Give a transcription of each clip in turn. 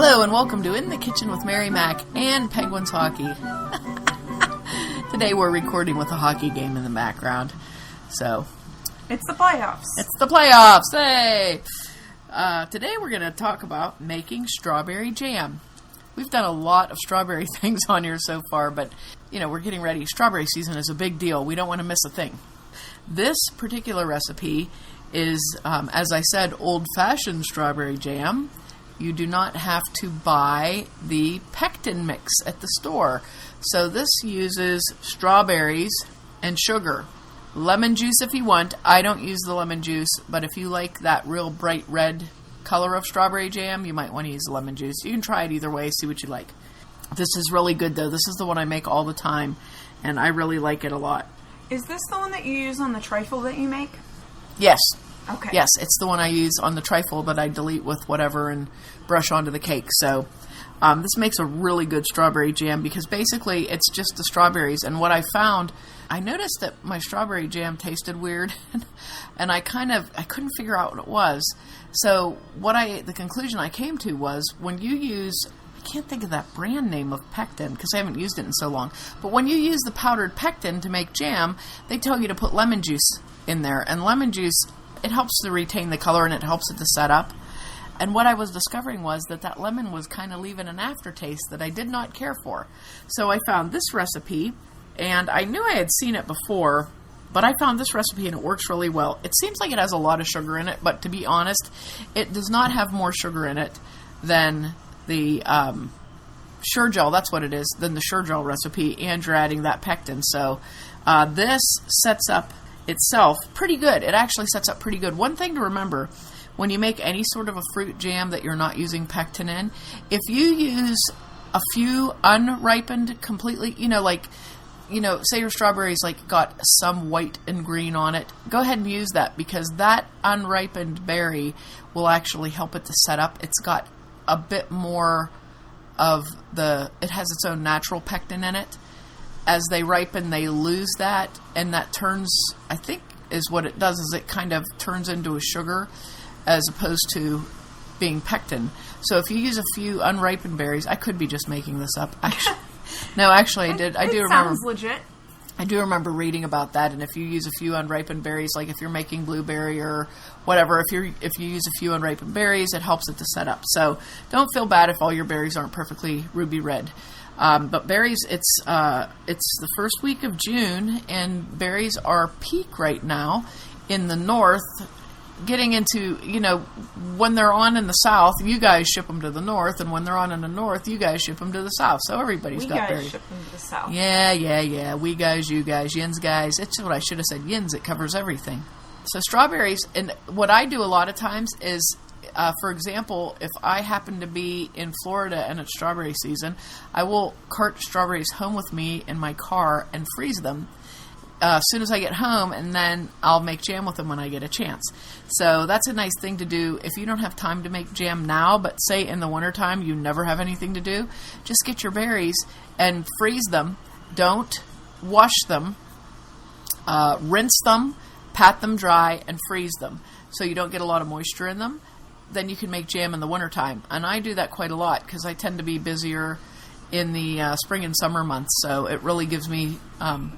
Hello and welcome to In the Kitchen with Mary Mac and Penguins Hockey. Today we're recording with a hockey game in the background. So it's the playoffs. It's the playoffs, hey! Today we're going to talk about making strawberry jam. We've done a lot of strawberry things on here so far, but we're getting ready. Strawberry season is a big deal. We don't want to miss a thing. This particular recipe is, as I said, old-fashioned strawberry jam. You do not have to buy the pectin mix at the store. So this uses strawberries and sugar. Lemon juice if you want. I don't use the lemon juice, but if you like that real bright red color of strawberry jam, you might want to use the lemon juice. You can try it either way, see what you like. This is really good, though. This is the one I make all the time, and I really like it a lot. Is this the one that you use on the trifle that you make? Yes. Okay. Yes, it's the one I use on the trifle that I delete with whatever and brush onto the cake. So this makes a really good strawberry jam because basically it's just the strawberries. And what I found, I noticed that my strawberry jam tasted weird, and I couldn't figure out what it was. So the conclusion I came to was when you use, I can't think of that brand name of pectin because I haven't used it in so long, but when you use the powdered pectin to make jam, they tell you to put lemon juice in there. And lemon juice, it helps to retain the color and it helps it to set up. And what I was discovering was that lemon was kind of leaving an aftertaste that I did not care for. So I found this recipe, and I knew I had seen it before, but I found this recipe and it works really well. It seems like it has a lot of sugar in it, but to be honest, it does not have more sugar in it than the Sure-Gel, that's what it is, than the Sure-Gel recipe, and you're adding that pectin. So this sets up itself pretty good. It actually sets up pretty good. One thing to remember, when you make any sort of a fruit jam that you're not using pectin in, if you use a few unripened completely, say your strawberries got some white and green on it, go ahead and use that because that unripened berry will actually help it to set up. It's got a bit more of it has its own natural pectin in it. As they ripen, they lose that, and that turns, I think, is what it does, is it kind of turns into a sugar as opposed to being pectin. So if you use a few unripened berries, I could be just making this up. Actually, no, actually I did. I do remember. Sounds legit. I do remember reading about that, and if you use a few unripened berries, like if you're making blueberry or whatever, if you use a few unripened berries, it helps it to set up. So don't feel bad if all your berries aren't perfectly ruby red. But berries, it's the first week of June, and berries are peak right now in the north. Getting into, when they're on in the south, you guys ship them to the north, and when they're on in the north, you guys ship them to the south. So everybody's got berries. We guys ship them to the south. Yeah. We guys, you guys, yins guys. It's what I should have said. Yins, it covers everything. So strawberries, and what I do a lot of times is, for example, if I happen to be in Florida and it's strawberry season, I will cart strawberries home with me in my car and freeze them as soon as I get home, and then I'll make jam with them when I get a chance. So that's a nice thing to do if you don't have time to make jam now, but say in the wintertime you never have anything to do, just get your berries and freeze them. Don't wash them. Rinse them, pat them dry, and freeze them so you don't get a lot of moisture in them. Then you can make jam in the wintertime. And I do that quite a lot because I tend to be busier in the spring and summer months, so it really gives me an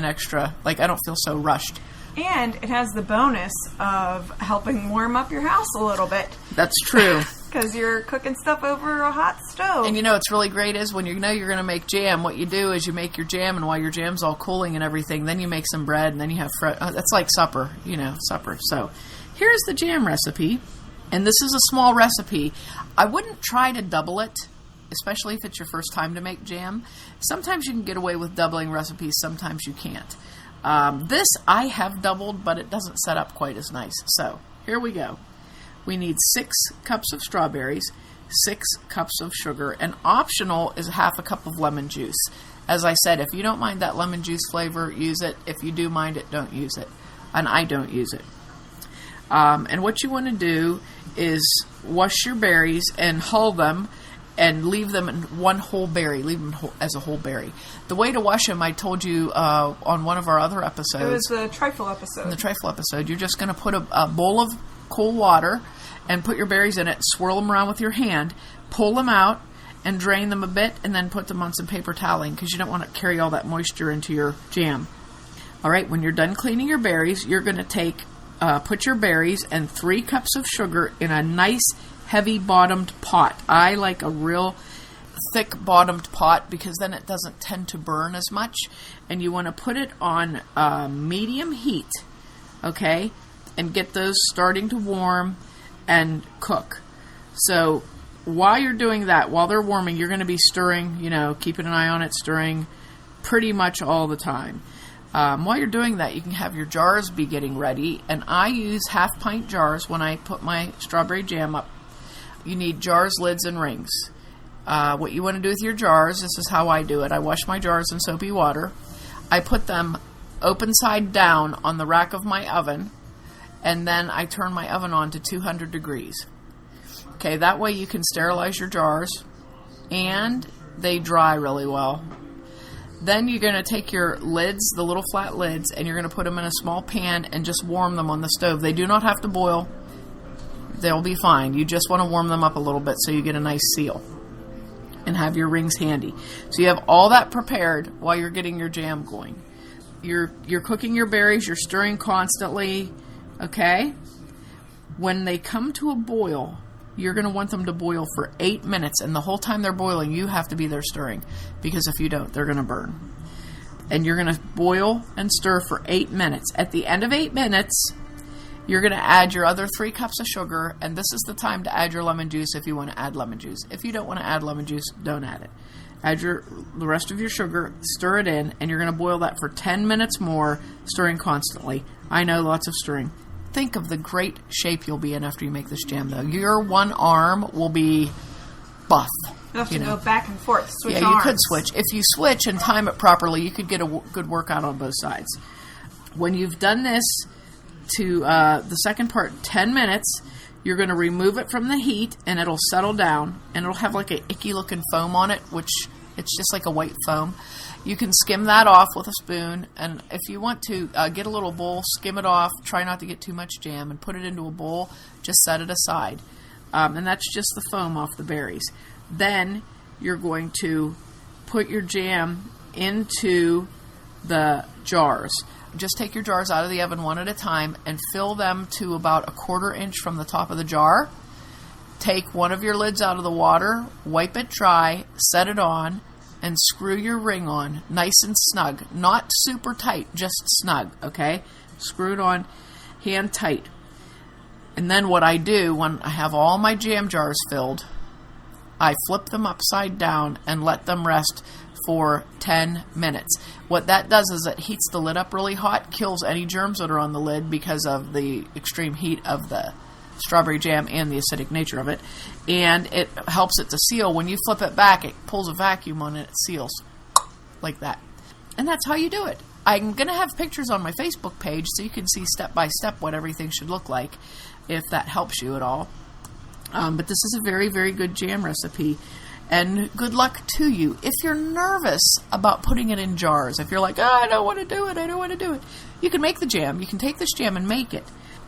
extra, I don't feel so rushed. And it has the bonus of helping warm up your house a little bit. That's true. Because you're cooking stuff over a hot stove. And what's really great is when you're going to make jam, what you do is you make your jam, and while your jam's all cooling and everything, then you make some bread, and then you have that's like supper, supper. So here's the jam recipe, and this is a small recipe. I wouldn't try to double it, especially if it's your first time to make jam. Sometimes you can get away with doubling recipes, sometimes you can't. This I have doubled, but it doesn't set up quite as nice. So here we go. We need 6 cups of strawberries, 6 cups of sugar, and optional is half a cup of lemon juice. As I said, if you don't mind that lemon juice flavor, use it. If you do mind it, don't use it. And I don't use it. And what you want to do is wash your berries and hull them and leave them in one whole berry. Leave them as a whole berry. The way to wash them, I told you on one of our other episodes. It was the trifle episode. In the trifle episode, you're just going to put a bowl of cool water and put your berries in it, swirl them around with your hand, pull them out, and drain them a bit, and then put them on some paper toweling because you don't want to carry all that moisture into your jam. All right, when you're done cleaning your berries, you're going to put your berries and 3 cups of sugar in a nice heavy bottomed pot. I like a real thick bottomed pot because then it doesn't tend to burn as much. And you want to put it on medium heat, okay, and get those starting to warm and cook. So while you're doing that, while they're warming, you're going to be stirring, keeping an eye on it, stirring pretty much all the time. While you're doing that, you can have your jars be getting ready, and I use half-pint jars when I put my strawberry jam up. You need jars, lids, and rings. What you want to do with your jars, this is how I do it. I wash my jars in soapy water. I put them open side down on the rack of my oven, and then I turn my oven on to 200 degrees. Okay, that way you can sterilize your jars, and they dry really well. Then you're going to take your lids, the little flat lids, and you're going to put them in a small pan and just warm them on the stove. They do not have to boil. They'll be fine. You just want to warm them up a little bit so you get a nice seal. And have your rings handy. So you have all that prepared while you're getting your jam going. You're cooking your berries. You're stirring constantly. Okay? When they come to a boil, you're going to want them to boil for 8 minutes. And the whole time they're boiling, you have to be there stirring. Because if you don't, they're going to burn. And you're going to boil and stir for 8 minutes. At the end of 8 minutes, you're going to add your other 3 cups of sugar. And this is the time to add your lemon juice if you want to add lemon juice. If you don't want to add lemon juice, don't add it. Add the rest of your sugar, stir it in, and you're going to boil that for 10 minutes more, stirring constantly. I know, lots of stirring. Think of the great shape you'll be in after you make this jam, though. Your one arm will be buff. You have to go back and forth, switch arms. Yeah, you could switch. If you switch and time it properly, you could get a good workout on both sides. When you've done this to the second part, 10 minutes, you're going to remove it from the heat, and it'll settle down, and it'll have like an icky-looking foam on it, which it's just like a white foam. You can skim that off with a spoon, and if you want to get a little bowl, skim it off, try not to get too much jam, and put it into a bowl, just set it aside. And that's just the foam off the berries. Then you're going to put your jam into the jars. Just take your jars out of the oven one at a time and fill them to about 1/4 inch from the top of the jar. Take one of your lids out of the water, wipe it dry, set it on, and screw your ring on nice and snug. Not super tight, just snug, okay? Screw it on hand tight. And then what I do when I have all my jam jars filled, I flip them upside down and let them rest for 10 minutes. What that does is it heats the lid up really hot, kills any germs that are on the lid because of the extreme heat of the strawberry jam and the acidic nature of it, and it helps it to seal. When you flip it back, it pulls a vacuum on it, it seals like that. And that's how you do it. I'm going to have pictures on my Facebook page so you can see step by step what everything should look like, if that helps you at all. But this is a very, very good jam recipe. And good luck to you. If you're nervous about putting it in jars, if you're like, I don't want to do it, you can make the jam. You can take this jam and make it.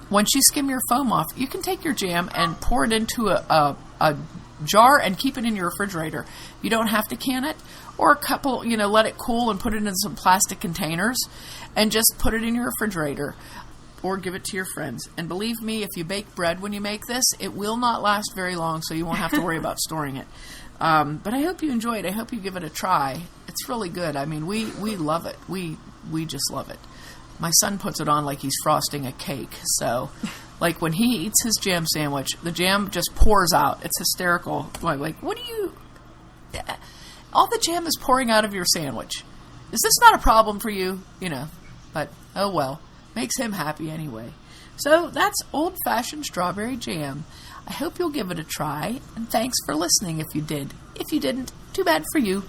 Once you skim your foam off, you can take your jam and pour it into a jar and keep it in your refrigerator. You don't have to can it, or a couple, let it cool and put it in some plastic containers and just put it in your refrigerator, or give it to your friends. And believe me, if you bake bread when you make this, it will not last very long, so you won't have to worry about storing it. But I hope you enjoy it. I hope you give it a try. It's really good. I mean, we love it. We just love it. My son puts it on like he's frosting a cake. So, like when he eats his jam sandwich, the jam just pours out. It's hysterical. Like, what do you... All the jam is pouring out of your sandwich. Is this not a problem for you? But, oh well. Makes him happy anyway. So, that's old-fashioned strawberry jam. I hope you'll give it a try, and thanks for listening if you did. If you didn't, too bad for you.